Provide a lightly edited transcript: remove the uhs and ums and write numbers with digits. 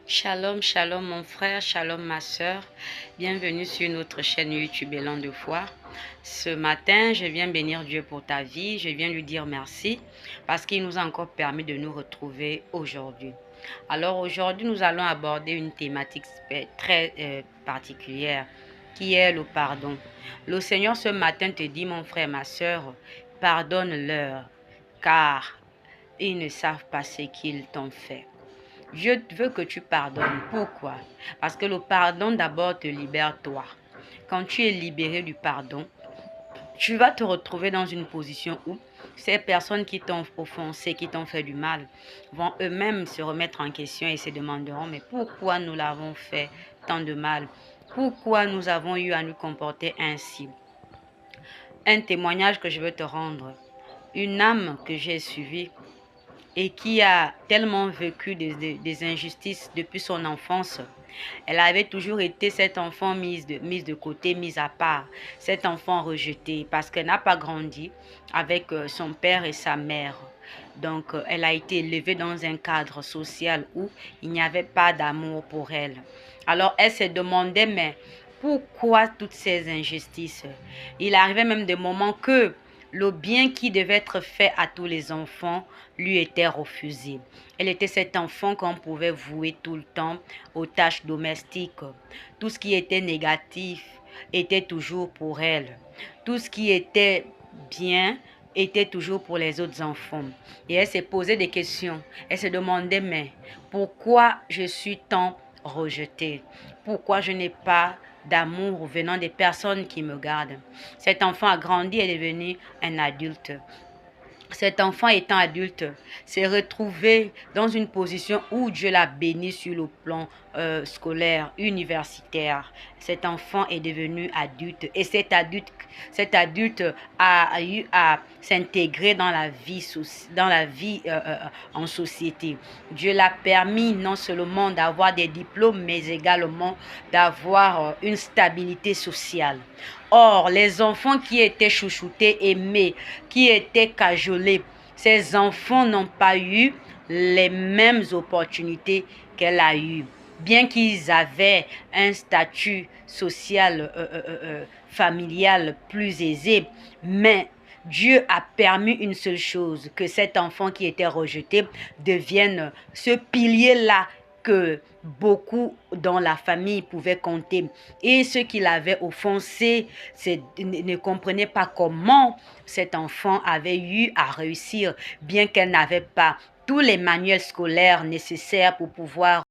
Shalom, shalom mon frère, shalom ma soeur. Bienvenue sur notre chaîne YouTube Élan de foi. Ce matin, je viens bénir Dieu pour ta vie. Je viens lui dire merci parce qu'il nous a encore permis de nous retrouver aujourd'hui. Alors aujourd'hui, nous allons aborder une thématique très particulière qui est le pardon. Le Seigneur ce matin te dit, mon frère, ma soeur, pardonne-leur car ils ne savent pas ce qu'ils t'ont fait. Dieu veut que tu pardonnes. Pourquoi? Parce que le pardon d'abord te libère toi. Quand tu es libéré du pardon, tu vas te retrouver dans une position où ces personnes qui t'ont offensé, qui t'ont fait du mal, vont eux-mêmes se remettre en question et se demanderont, mais pourquoi nous l'avons fait tant de mal? Pourquoi nous avons eu à nous comporter ainsi? Un témoignage que je veux te rendre. Une âme que j'ai suivie et qui a tellement vécu des injustices depuis son enfance. Elle avait toujours été cet enfant mise de côté, mise à part, cet enfant rejeté parce qu'elle n'a pas grandi avec son père et sa mère. Donc, elle a été élevée dans un cadre social où il n'y avait pas d'amour pour elle. Alors, elle se demandait, mais pourquoi toutes ces injustices? Il arrivait même des moments que le bien qui devait être fait à tous les enfants lui était refusé. Elle était cet enfant qu'on pouvait vouer tout le temps aux tâches domestiques. Tout ce qui était négatif était toujours pour elle. Tout ce qui était bien était toujours pour les autres enfants. Et elle s'est posé des questions. Elle se demandait, mais pourquoi je suis tant rejetée? Pourquoi je n'ai pas d'amour venant des personnes qui me gardent? Cet enfant a grandi et est devenu un adulte. Cet enfant étant adulte s'est retrouvé dans une position où Dieu l'a béni sur le plan scolaire, universitaire. Cet enfant est devenu adulte et cet adulte a eu à s'intégrer dans la vie en société. Dieu l'a permis non seulement d'avoir des diplômes, mais également d'avoir une stabilité sociale. Or, les enfants qui étaient chouchoutés, aimés, qui étaient cajolés, ces enfants n'ont pas eu les mêmes opportunités qu'elle a eues. Bien qu'ils avaient un statut social, familial plus aisé, mais Dieu a permis une seule chose, que cet enfant qui était rejeté devienne ce pilier-là que beaucoup dans la famille pouvaient compter. Et ceux qui l'avaient offensé ne comprenaient pas comment cet enfant avait eu à réussir, bien qu'elle n'avait pas tous les manuels scolaires nécessaires pour pouvoir